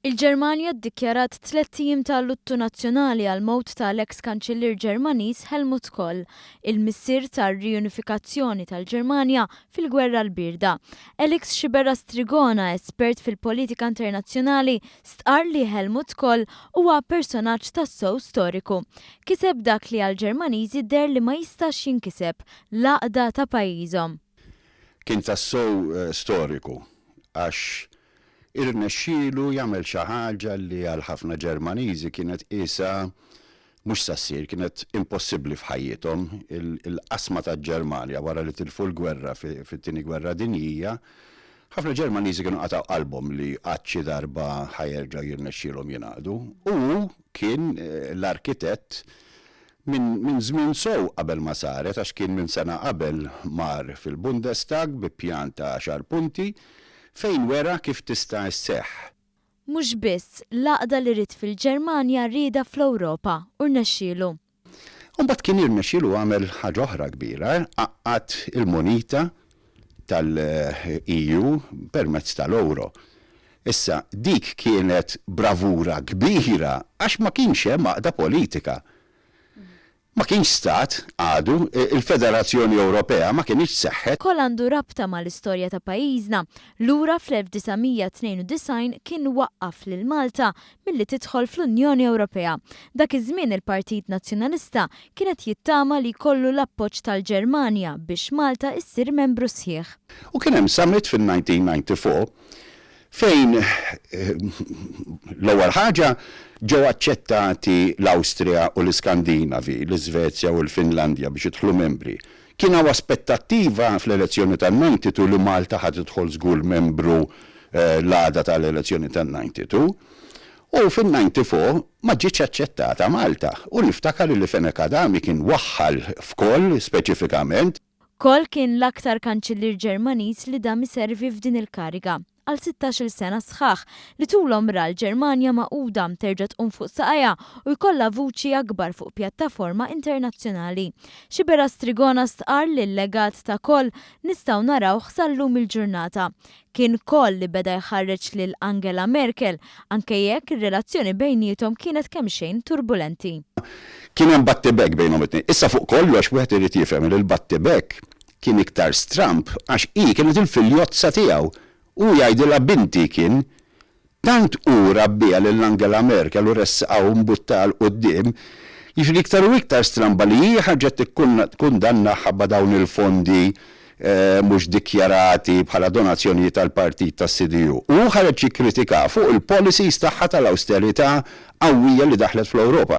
Il-Ġermanja ddikjarat 3 ijiem ta' luttu nazzjonali għal mowt tal-eks kanċellier Ġermaniż Helmut Kohl, il-missier tar-riunifikazzjoni tal-Ġermanja fil-Gwerra l-Birda. Elix Xibera Strigona, espert fil-politika internazzjonali, stqarr li Helmut Kohl huwa personaġġ tas-sew storiku. Kiseb dak li għall-Ġermaniżi der li ma jistax jinkiseb, l-għaqda ta' pajjiżhom. Kien tas-sew storiku għax irnexxielu jagħmel xi ħaġa li għal ħafna Ġermaniżi kienet qisha mhux se ssir, kienet impossibbli f'ħajjithom. Il-qasma taġ-Ġermanja wara li tilfu l-gwerra fit-tieni gwerra dinjija, ħafna Ġermaniżi kienu qatgħu qalbhom li qatt xi darba ħajerġgħu jirnexxielhom jingħaqdu. U kien l-arkitett minn żmien sew qabel ma saret, għax kien minn sena qabel mar fil-Bundestag bi pjan ta' 10 punti fejn wera kif tista' sseħħ. Mhux biss l-għaqda li rid fil-Ġermanja rieda fl-Ewropa u rnexxielu. Imbagħad kien jirnexxielu għamel ħaġa oħra kbira, qaqqad il-munita tal-EU permezz tal-Euro. Issa dik kienet bravura kbira għax ma kienx hemm għaqda politika. Ma kienx stat għadu, il-Federazzjoni Ewropea ma kienx seħħet. Kohl għandu rabta mal-istorja ta' pajjiżna. Lura fl-1992 kien waqqaf lil Malta milli tidħol fl-Unjoni Ewropea. Dak iż-żmien il-Partit Nazzjonalista kienet jittama li jkollu l-appoġġ tal-Ġermanja biex Malta issir membru sħiħ. U kien hemm summit fil-1994 fejn l-ewwel ħaġa ġew aċċettati l-Awstrija u l-Iskandinavi, l-Iżvezja u l-Finlandja biex jidħlu membri. Kien hawn aspettattiva fl-elezzjoni tan-92 li Malta ħadd tidħol żgur membru l-għada tal-elezzjoni tan-92. U fin-94 ma ġietx aċċettata Malta u niftakar li Fenek Adami kien waħħal f'Kohl speċifikament. Kohl kien l-aktar kanċellier Ġermaniż li dam iservi f'din il-kariga għal 16 sena sħaħ li tulhom ra l-Ġermanja maquda terġa' tqum fuq saqajja u jkollha vuċi akbar fuq pjattaforma internazzjonali. Xibera Strigona stqarr li l-legat ta' Kohl nistgħu narawh sal-lum il-ġurnata. Kien Kohl li beda jħarreġ lil Angela Merkel anke jekk ir-relazzjoni bejniethom kienet kemm xejn turbulenti. Kien hemm battibek bejnhom it-tnejn. Issa fuq kollox wieħed irid jifhem li l-battibek kien iktar stramp għax hi kienet il-filjozza tiegħu. U jgħidilha binti kien tant u rabbija lil Angela Merkel u ressaqgħu mbuttal quddiem, jiġri iktar u iktar stramba li hi ħarġet tikkundanna ħabba dawn il-fondi mhux dikjarati bħala donazzjonijiet tal-partit tas-CDU. U ħareġ jikkritika fuq il-policies tagħha tal-awsterità qawwija li daħlet fl-Ewropa.